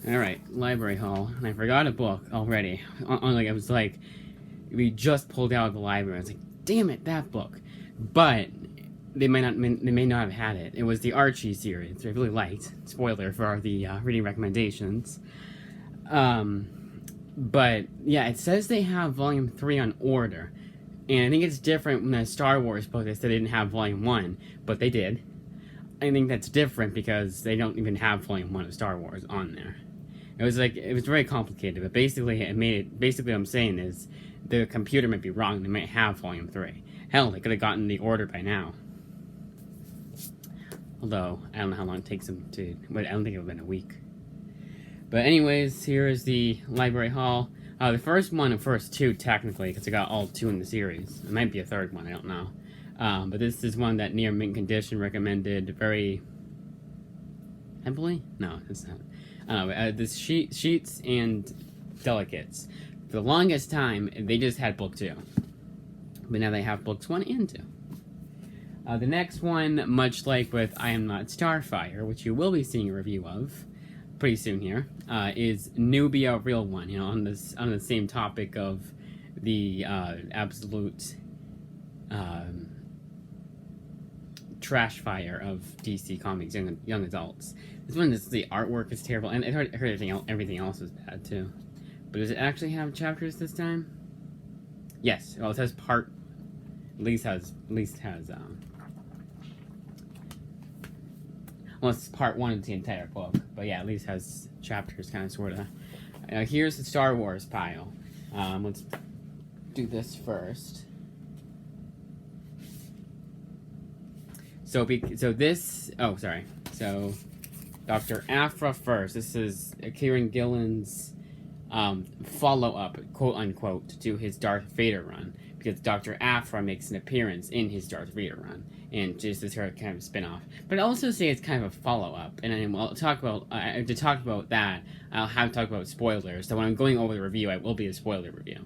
Alright, library hall. And I forgot a book already. I was like, we just pulled out of the library. I was like, damn it, that book. But they may not have had it. It was the Archie series, which I really liked. Spoiler for the reading recommendations. But yeah, it says they have Volume 3 on order. And I think it's different from the Star Wars book. They said they didn't have Volume 1, but they did. I think that's different because they don't even have Volume 1 of Star Wars on there. It was very complicated, but basically what I'm saying is the computer might be wrong. They might have Volume 3. Hell, they could have gotten the order by now. Although, I don't know how long it takes them to, but I don't think it would have been a week. But anyways, here is the library hall. The first one and first two, technically, because I got all two in the series. It might be a third one, I don't know. But this is one that near mint condition recommended very heavily? No, it's not. This sheets and delicates. For the longest time, they just had book 2. But now they have books 1 and 2. The next one, much like with I Am Not Starfire, which you will be seeing a review of pretty soon here, is Newbie, a real one. You know, on the same topic of the absolute trash fire of DC Comics young adults. This one is the artwork is terrible, and I heard everything else was bad too. But does it actually have chapters this time? Yes. Well, it says part. At least has. Well, it's part 1 of the entire book, but yeah, at least has chapters, kind of, sort of. Here's the Star Wars pile. Let's do this first. So Dr. Aphra first. This is Kieran Gillen's follow-up, quote-unquote, to his Darth Vader run, because Dr. Aphra makes an appearance in his Darth Vader run, and just as her kind of spin-off. But I'll also say it's kind of a follow-up, and I'll talk about, to talk about that, I'll have to talk about spoilers, so when I'm going over the review, it will be a spoiler review.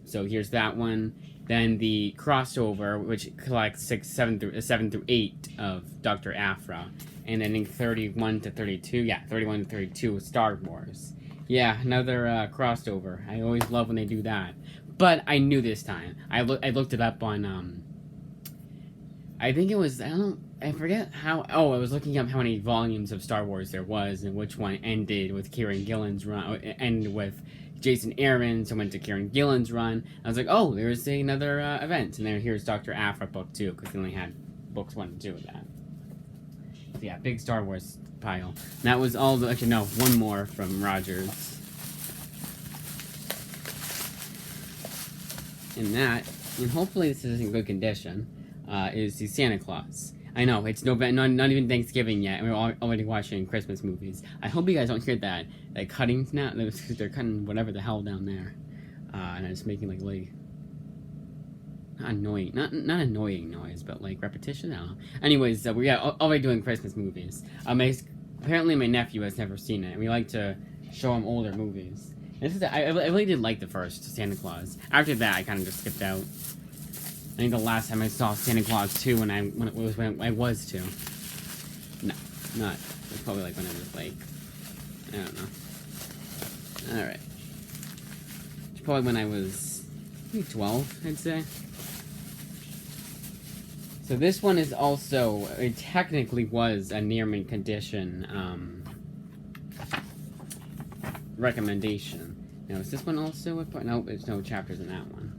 So here's that one. Then the crossover, which collects 7 through 8 of Dr. Aphra, and then in 31 to 32 with Star Wars. Yeah, another crossover. I always love when they do that. But I knew this time. I looked it up on, I think it was, I forget how, I was looking up how many volumes of Star Wars there was, and which one ended with Kieran Gillen's run, ended with Jason Aaron's, so went to Kieran Gillen's run. I was like, oh, there's another event. And then here's Dr. Aphra book 2, because they only had books 1 and 2 of that. So yeah, big Star Wars pile. And that was all the, actually no, one more from Rogers. And that, and hopefully this is in good condition, is the Santa Claus. I know, it's November, not even Thanksgiving yet, and we're already watching Christmas movies. I hope you guys don't hear that, like, cutting now, they're cutting whatever the hell down there. And it's making, like, not annoying, not annoying noise, but, like, repetition, I don't know. Anyways, we're already doing Christmas movies. Apparently my nephew has never seen it, and we like to show him older movies. I really did like the first Santa Claus. After that, I kind of just skipped out. I think the last time I saw Santa Claus 2 when I was 2. No, not. It was probably like when I was like, I don't know. Alright. It's probably when I was, I think 12, I'd say. So this one is also, it technically was a near mint condition recommendation. Now, is this one also a part? No, there's no chapters in that one.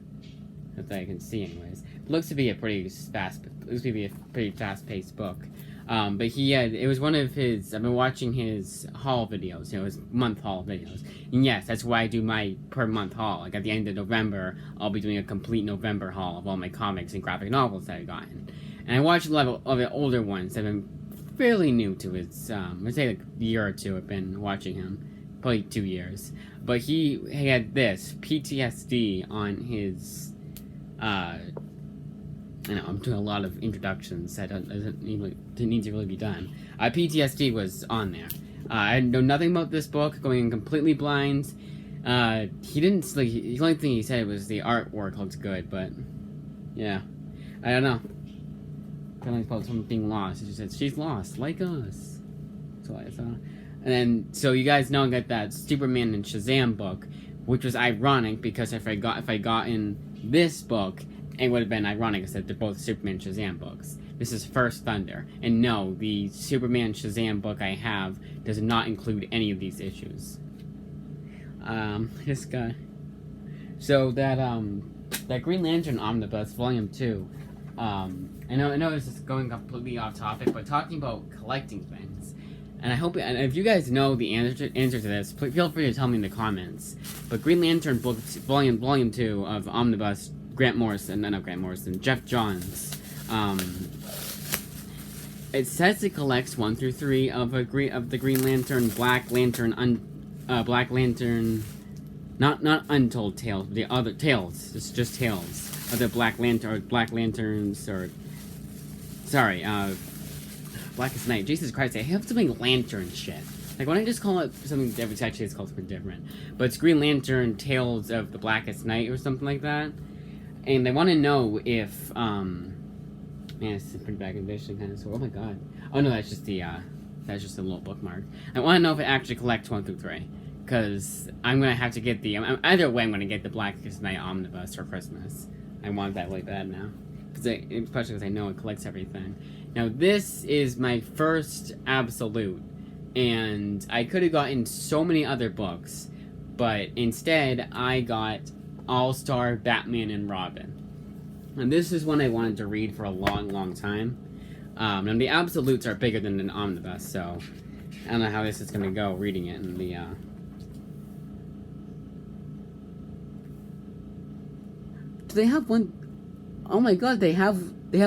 That I can see anyways. It looks to be a pretty fast-paced book. But it was one of his, I've been watching his haul videos, his month haul videos. And yes, that's why I do my per month haul. Like at the end of November, I'll be doing a complete November haul of all my comics and graphic novels that I've gotten. And I watched a lot of the older ones that have been fairly new to his, I'd say like a year or two I've been watching him. Probably 2 years. But he had this, PTSD on his, I know, I'm doing a lot of introductions that didn't need to really be done. PTSD was on there. I know nothing about this book, going in completely blind. He didn't, like, the only thing he said was the artwork looks good, but, yeah. I don't know. Kind of about someone being lost. He just said, she's lost, like us. That's what I thought. And then, so you guys know I got that Superman and Shazam book, which was ironic because if I got in this book, it would have been ironic because they're both Superman and Shazam books. This is First Thunder, and no, the Superman Shazam book I have does not include any of these issues. This guy. So that Green Lantern Omnibus Volume 2. I know this is going completely off topic, but talking about collecting things. And I hope, and if you guys know the answer to this, feel free to tell me in the comments. But Green Lantern book volume 2 of Omnibus, Jeff Johns. It says it collects 1 through 3 of the Green Lantern, Black Lantern, not Untold Tales, but the other tales. It's just tales of the Black Lanterns, or sorry, Blackest Night. Jesus Christ, I have something lantern shit. Like, why don't I just call it something that was actually called something different? But it's Green Lantern Tales of the Blackest Night or something like that. And they want to know if, man, it's a pretty bad condition, kind of. So, oh my god. Oh no, that's just a little bookmark. I want to know if it actually collects 1 through 3. Because I'm going to have to get either way I'm going to get the Blackest Night Omnibus for Christmas. I want that really bad now. Especially because I know it collects everything. Now, this is my first Absolute, and I could have gotten so many other books, but instead, I got All-Star Batman and Robin. And this is one I wanted to read for a long, long time. And the Absolutes are bigger than an Omnibus, so I don't know how this is going to go, reading it in the, Do they have one? Oh my god, they have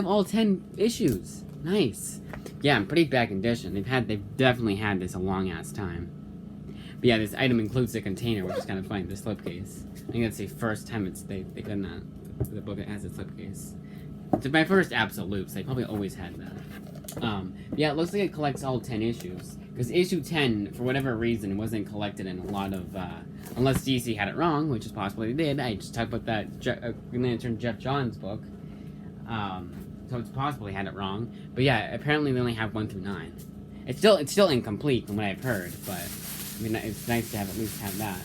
all 10 issues. Nice. Yeah, in pretty bad condition. They've definitely had this a long ass time. But yeah, this item includes the container, which is kind of funny. The slipcase. I think that's the first time they've done that. The book that has a slipcase. It's my first Absolutes. They probably always had that. Yeah, it looks like it collects all 10 issues. Because issue 10, for whatever reason, wasn't collected in a lot of, unless DC had it wrong, which is possibly they did. I just talked about that Green Lantern Jeff Johns book. So it's possibly had it wrong. But yeah, apparently they only have 1 through 9. It's still incomplete from what I've heard, but I mean, it's nice to at least have that.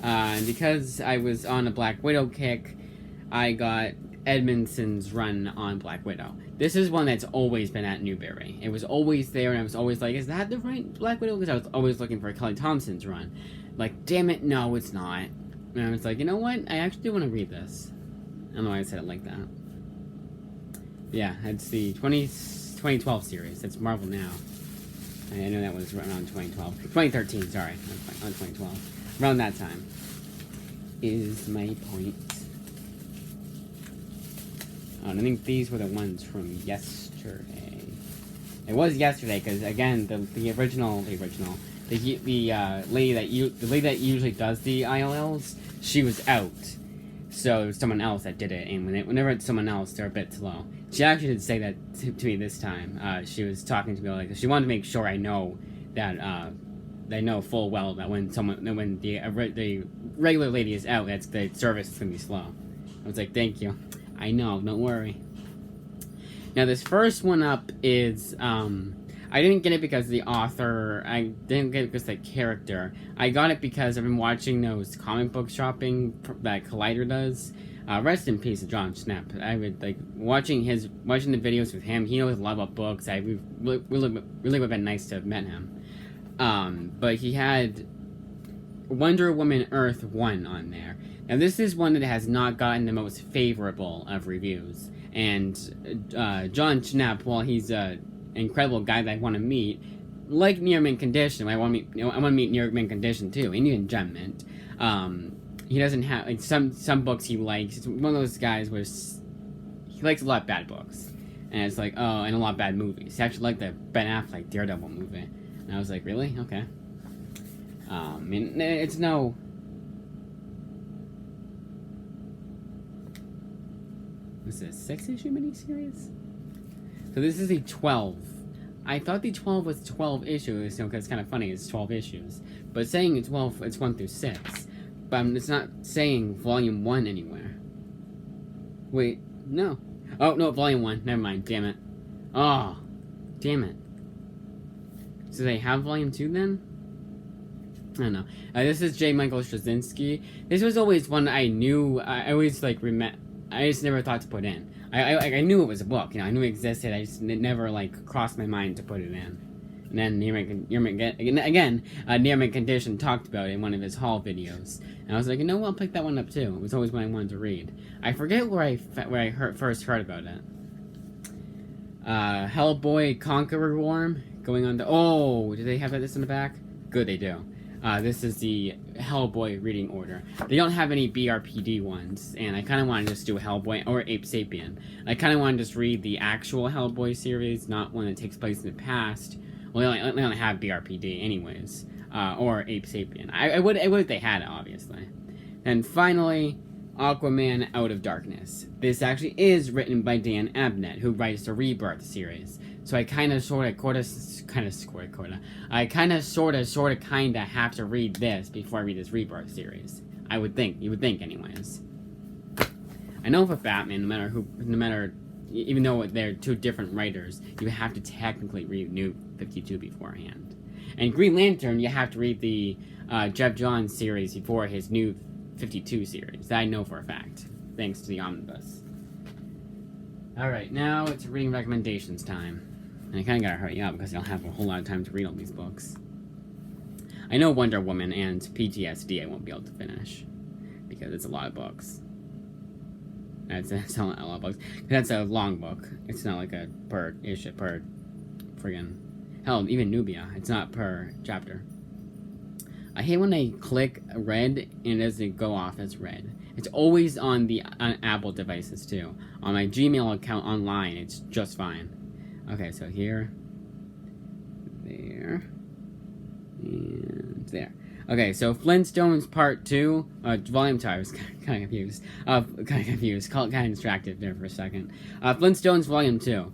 And because I was on a Black Widow kick, I got Edmondson's run on Black Widow. This is one that's always been at Newbury. It was always there, and I was always like, is that the right Black Widow? Because I was always looking for Kelly Thompson's run. Like, damn it, no, it's not. And I was like, you know what? I actually do want to read this. I don't know why I said it like that. Yeah, it's the 2012 series. It's Marvel Now. I know that was around 2012. 2013, sorry. On 2012. Around that time. Is my point. Oh, and I think these were the ones from yesterday. It was yesterday, because, again, the lady that usually does the ILLs, she was out. So it was someone else that did it, and whenever it's someone else, they're a bit slow. She actually did say that to me this time. She was talking to me like, she wanted to make sure I know that I know full well that when the regular lady is out, that's the service is gonna be slow. I was like, thank you. I know, don't worry. Now this first one up is I didn't get it because of the author. I didn't get it because of the character. I got it because I've been watching those comic book shopping that Collider does. Rest in peace, John Schnepp. I would like watching the videos with him. He knows a lot about books. Really would have been nice to have met him. But he had Wonder Woman Earth 1 on there. Now this is one that has not gotten the most favorable of reviews. And John Schnepp, while he's an incredible guy that I want to meet, like Near Mint Condition, I want to meet Near Mint Condition too, and even Gem Mint. He doesn't have, like, some books he likes. It's one of those guys where he likes a lot of bad books. And it's like, oh, and a lot of bad movies. He actually liked the Ben Affleck Daredevil movie. And I was like, really? Okay. I mean, it's no... What's this, 6-issue miniseries? So this is the 12. I thought the 12 was 12 issues, because it's kind of funny, it's 12 issues. But saying it's 12, it's 1 through 6. But it's not saying Volume 1 anywhere. Wait, no. Oh, no, Volume 1. Never mind, damn it. Oh, damn it. So they have volume 2 then? I don't know. This is J. Michael Straczynski. This was always one I knew. I always like I just never thought to put in. I knew it was a book. I knew it existed. I just never like crossed my mind to put it in. And then Near Mint Condition talked about it in one of his haul videos, and I was like, I'll pick that one up too. It was always one I wanted to read. I forget where I first heard about it. Hellboy Conqueror Worm going on the. Oh, do they have this in the back? Good, they do. This is the Hellboy reading order. They don't have any BRPD ones, and I kind of want to just do Hellboy or Ape Sapien. I kind of want to just read the actual Hellboy series, not one that takes place in the past. Well, they only have BRPD anyways, or Ape Sapien. I would if they had it, obviously. And finally, Aquaman Out of Darkness. This actually is written by Dan Abnett, who writes the Rebirth series. So I kind of sort of have to read this before I read this Rebirth series. You would think anyways. I know for Batman, even though they're two different writers, you have to technically read New 52 beforehand. And Green Lantern, you have to read the Jeff Johns series before his New 52 series. That I know for a fact, thanks to the Omnibus. Alright, now it's reading recommendations time. And I kind of gotta hurry up because I don't have a whole lot of time to read all these books. I know Wonder Woman and PTSD I won't be able to finish, because it's a lot of books. That's a lot of books. That's a long book. It's not like a per friggin'. Hell, even Nubia. It's not per chapter. I hate when they click red and it doesn't go off as red. It's always on Apple devices too. On my Gmail account online, it's just fine. Okay, so here, there, and there. Okay, so Flintstones Part 2, Volume 2, I was kind of confused. Kind of distracted there for a second. Flintstones Volume 2.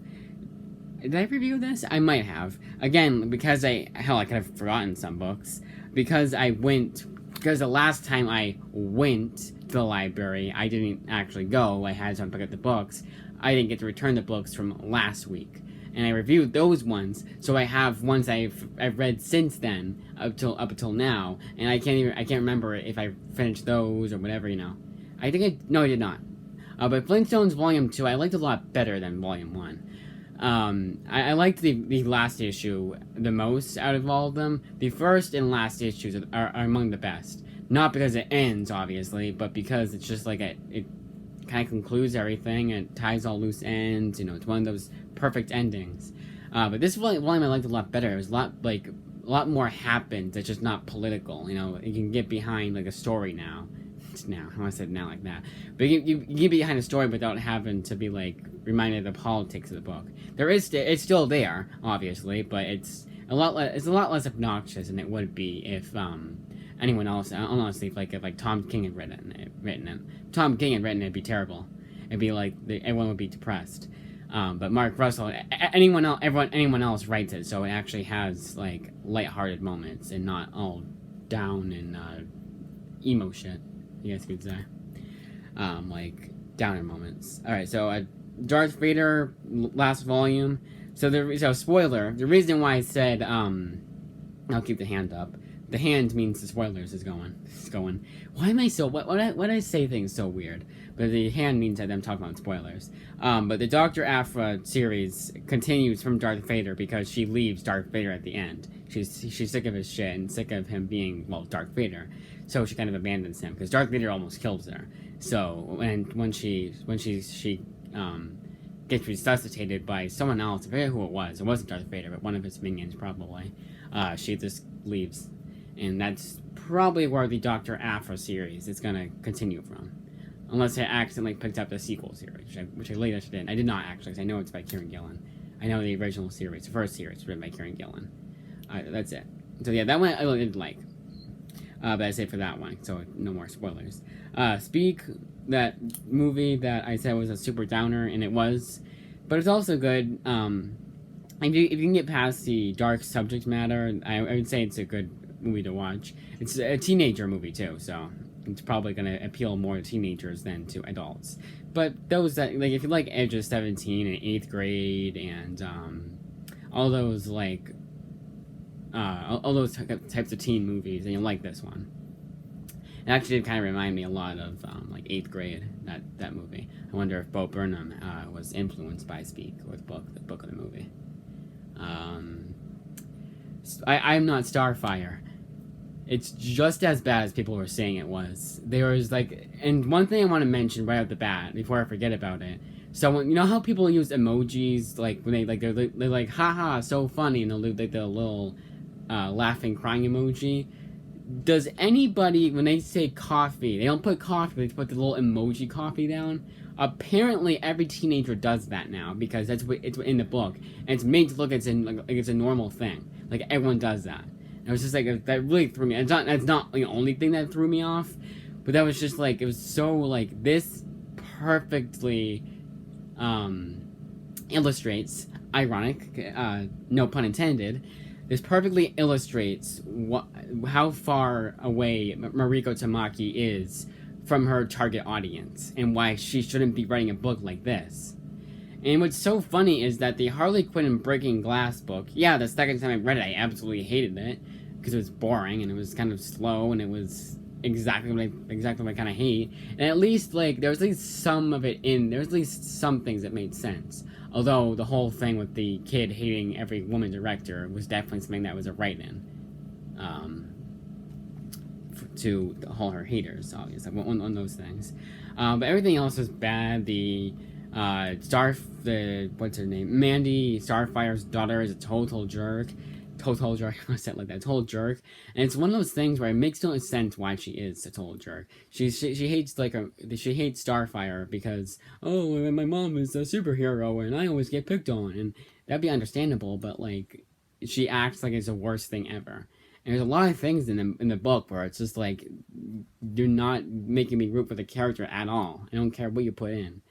Did I review this? I might have. Again, because I could have forgotten some books. Because the last time I went to the library, I didn't actually go. I had to pick up the books. I didn't get to return the books from last week. And I reviewed those ones, so I have ones I've read since then up until now, and I can't remember if I finished those or whatever, I think I did not. But Flintstones Volume 2 I liked a lot better than Volume 1. I liked the last issue the most out of all of them. The first and last issues are among the best. Not because it ends, obviously, but because it's just like it kind of concludes everything and it ties all loose ends. It's one of those perfect endings. But this volume I liked a lot better. It was a lot more happens. It's just not political. You can get behind a story now. I want to say it now like that. But you get behind a story without having to be reminded of the politics of the book. It's still there, obviously, but it's a lot less obnoxious than it would be if anyone else. Honestly, if Tom King had written it. Tom King had written it, it'd be terrible. It'd be everyone would be depressed. But Mark Russell, anyone else writes it, so it actually has lighthearted moments and not all down and emo shit, I guess you could say. Downer moments. All right, so Darth Vader last volume. So spoiler. The reason why I said I'll keep the hand up. The hand means the spoilers is going. Why am I so... Why do I say things so weird? But the hand means that I'm talking about spoilers. But the Dr. Aphra series continues from Darth Vader because she leaves Darth Vader at the end. She's sick of his shit and sick of him being, Darth Vader. So she kind of abandons him because Darth Vader almost kills her. So, and when she gets resuscitated by someone else, I forget who it wasn't Darth Vader, but one of his minions probably, she just leaves. And that's probably where the Dr. Aphra series is going to continue from. Unless I accidentally picked up the sequel series, which I later did. I did not actually, because I know it's by Kieran Gillen. I know the original series, the first series, written by Kieran Gillen. That's it. So yeah, that one I didn't like. But I say for that one, so no more spoilers. Speak, that movie that I said was a super downer, and it was. But it's also good. If you can get past the dark subject matter, I would say it's a good movie to watch. It's a teenager movie too, so it's probably going to appeal more to teenagers than to adults. But those that if you like Edge of 17 and 8th grade and all those all those types of teen movies, and you'll like this one. It actually kind of reminded me a lot of like 8th grade, that movie. I wonder if Bo Burnham was influenced by Speak, or the book of the movie. I'm Not Starfire. It's just as bad as people were saying it was. There was like, and one thing I want to mention right off the bat before I forget about it. So when, you know how people use emojis, like when they're like haha so funny, and they'll do like the little laughing crying emoji. Does anybody, when they say coffee, they don't put coffee, they put the little emoji coffee down? Apparently every teenager does that now, because it's in the book, and it's made to look like it's a normal thing. Like everyone does that. And it was just like, that really threw me. That's not the only thing that threw me off, but that was just like, it was so like, this perfectly illustrates, ironic, no pun intended, this perfectly illustrates how far away Mariko Tamaki is from her target audience, and why she shouldn't be writing a book like this. And what's so funny is that the Harley Quinn and Breaking Glass book, yeah, the second time I read it, I absolutely hated it, because it was boring, and it was kind of slow, and it was exactly what I kind of hate. And at least, like, there was at least some of it there was at least some things that made sense. Although, the whole thing with the kid hating every woman director was definitely something that was a write-in. To all her haters, obviously, one of those things. But everything else was bad. What's her name? Mandy, Starfire's daughter, is a total jerk. I said like that, total jerk. And it's one of those things where it makes no sense why she is a total jerk. She hates she hates Starfire because, oh, my mom is a superhero and I always get picked on, and that'd be understandable, but like, she acts like it's the worst thing ever. And there's a lot of things in the book where it's just like, you're not making me root for the character at all. I don't care what you put in.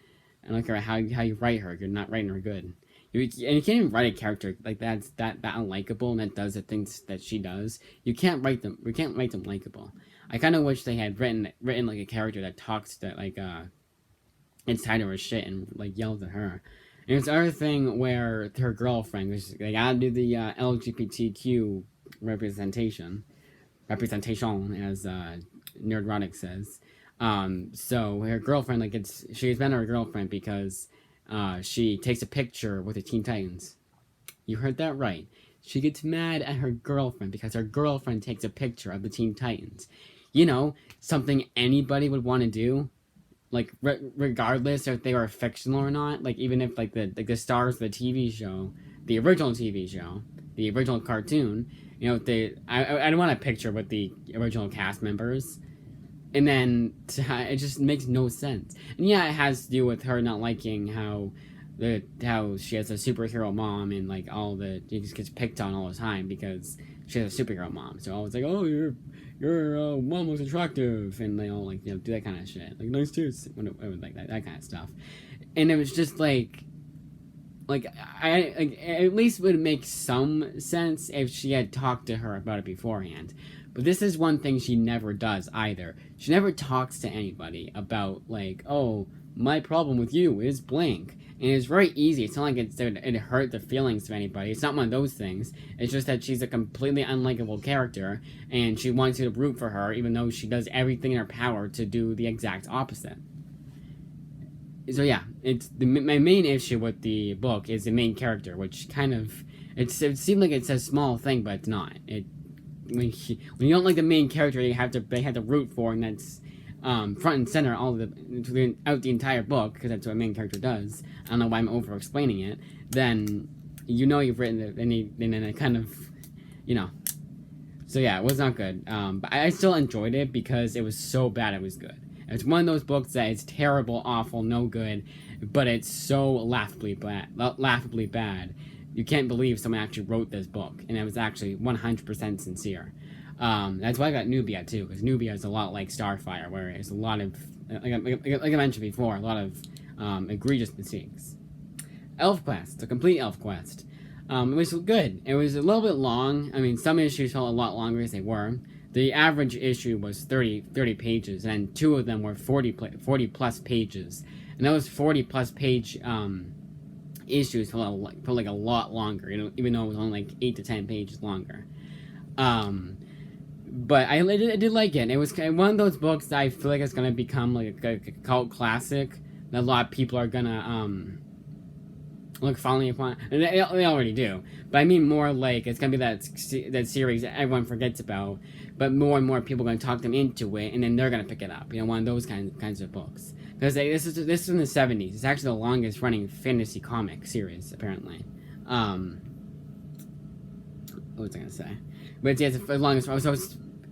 I don't care how you write her. You're not writing her good. And you can't even write a character like that unlikable and that does the things that she does. You can't write them. You can't make them likable. I kind of wish they had written like a character that talks to like inside of her shit and like yells at her. And it's another thing where her girlfriend, which they gotta do the LGBTQ representation, as Nerdrotic says. So her girlfriend, like, she's been her girlfriend because she takes a picture with the Teen Titans. You heard that right. She gets mad at her girlfriend because her girlfriend takes a picture of the Teen Titans. You know, something anybody would want to do, like regardless if they were fictional or not. Like, even if like the stars of the TV show, the original TV show, the original cartoon, you know, I don't want a picture with the original cast members. And then it just makes no sense. And yeah, it has to do with her not liking how she has a superhero mom, and like she just gets picked on all the time because she has a superhero mom. So I was like, oh, your mom was attractive, and they all like, you know, do that kind of shit, like nice tits, like that kind of stuff. And it was just like at least would make some sense if she had talked to her about it beforehand. But this is one thing she never does either. She never talks to anybody about, like, oh, my problem with you is blank. And it's very easy. It's not like it hurt the feelings of anybody. It's not one of those things. It's just that she's a completely unlikable character, and she wants you to root for her, even though she does everything in her power to do the exact opposite. So yeah, my main issue with the book is the main character, which kind of, it seemed like it's a small thing, but it's not. When you don't like the main character, they have to root for, and that's front and center throughout the entire book, because that's what a main character does. I don't know why I'm over explaining it. Then you know you've written it, and then it kind of, you know. So yeah, it was not good. But I still enjoyed it because it was so bad it was good. It's one of those books that is terrible, awful, no good, but it's so laughably bad. You can't believe someone actually wrote this book, and it was actually 100% sincere. That's why I got Newbie at too, because Newbie is a lot like Starfire, where it's a lot of, like I mentioned before, a lot of egregious mistakes. Elf Quest, a complete Elf Quest. It was good. It was a little bit long. I mean, some issues felt a lot longer as they were. The average issue was 30 pages, and two of them were 40 plus pages. And those 40 plus page issues felt like a lot longer, you know, even though it was only like 8 to 10 pages longer. But I did like it. It was kind of one of those books that I feel like it's gonna become like a cult classic that a lot of people are gonna look fondly upon, and they already do. But I mean more like it's gonna be that series that everyone forgets about, but more and more people are gonna talk them into it, and then they're gonna pick it up. One of those kinds of books. Because this is in the 70s. It's actually the longest running fantasy comic series apparently. What was I gonna say? But yeah, it's the longest. So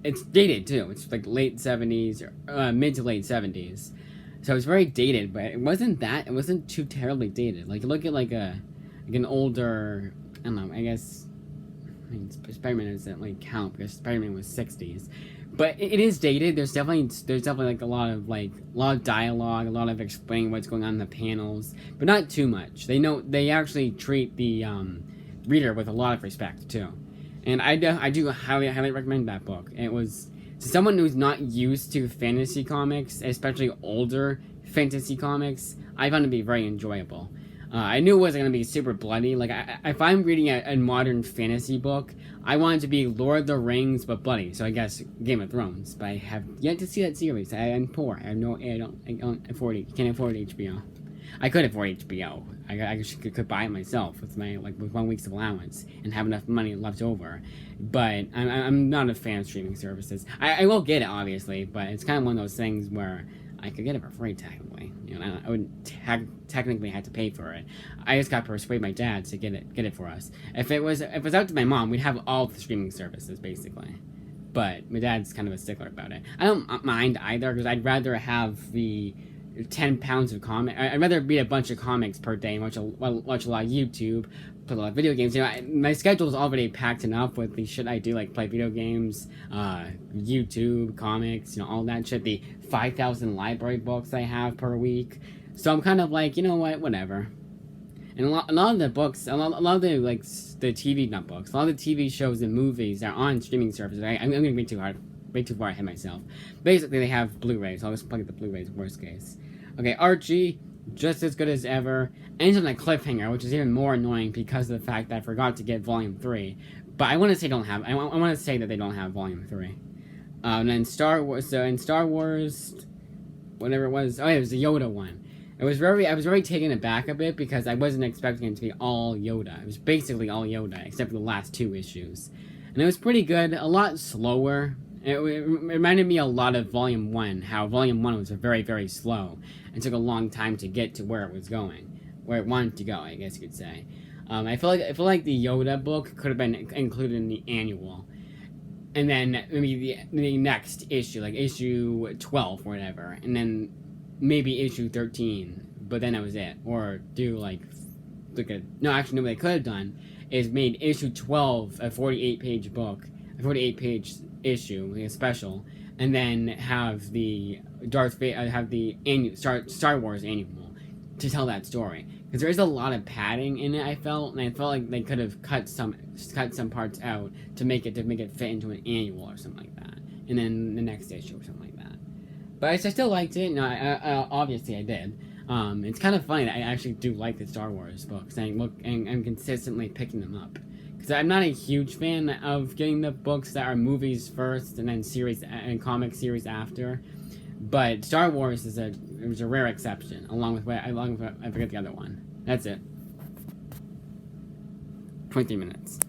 it's dated too. It's like late 70s or mid to late 70s. So it's very dated, but it wasn't too terribly dated. Like, look at like an older, I don't know, I guess, I mean, Spider-Man doesn't like count because Spider-Man was 60s. But it is dated. There's definitely like a lot of dialogue, a lot of explaining what's going on in the panels, but not too much. They actually treat the reader with a lot of respect too. And I do highly recommend that book. It was, to someone who's not used to fantasy comics, especially older fantasy comics, I found it to be very enjoyable. I knew it wasn't going to be super bloody. Like, if I'm reading a modern fantasy book, I want it to be Lord of the Rings, but bloody. So I guess Game of Thrones. But I have yet to see that series. I'm poor. I don't afford it. Can't afford HBO. I could afford HBO. I could buy it myself with with 1 week's allowance and have enough money left over. But I'm not a fan of streaming services. I will get it, obviously, but it's kind of one of those things where I could get it for free, technically. I wouldn't technically have to pay for it. I just got to persuade my dad to get it for us. If it was out to my mom, we'd have all the streaming services, basically. But my dad's kind of a stickler about it. I don't mind either, because I'd rather have the 10 pounds of comic. I'd rather read a bunch of comics per day and watch a lot of YouTube, play a lot of video games. My schedule's already packed enough with the shit I do, like play video games, YouTube, comics, all that shit. The 5,000 library books I have per week. So I'm kind of like, you know what, whatever. And a lot of the books, a lot of the the TV, not books, a lot of the TV shows and movies are on streaming services. I'm gonna be way too far ahead myself. Basically, they have Blu-rays. I'll just plug the Blu-rays, worst case. Okay, Archie, just as good as ever. Ends on a cliffhanger, which is even more annoying because of the fact that I forgot to get Volume 3. But I want to say I want to say that they don't have Volume 3. And then Star Wars, so in Star Wars, whatever it was, it was the Yoda one. I was very taken aback a bit because I wasn't expecting it to be all Yoda. It was basically all Yoda, except for the last 2 issues. And it was pretty good, a lot slower. It reminded me a lot of Volume 1, how Volume 1 was very, very slow, and took a long time to get to where it was going, where it wanted to go, I guess you could say. I feel like the Yoda book could have been included in the annual, and then maybe the next issue, like issue 12 or whatever, and then maybe issue 13, but then that was it. Or do what they could have done is made issue 12 a 48-page book, a 48-page issue, like a special, and then have the Darth Vader, have the Star Wars annual to tell that story. Because there is a lot of padding in it, I felt like they could have cut some parts out to make it fit into an annual or something like that, and then the next issue or something like that. But I still liked it. No, obviously I did. It's kind of funny that I actually do like the Star Wars books, and I'm consistently picking them up. Because I'm not a huge fan of getting the books that are movies first and then series and comic series after. But Star Wars was a rare exception, along with I forget the other one. That's it. 23 minutes.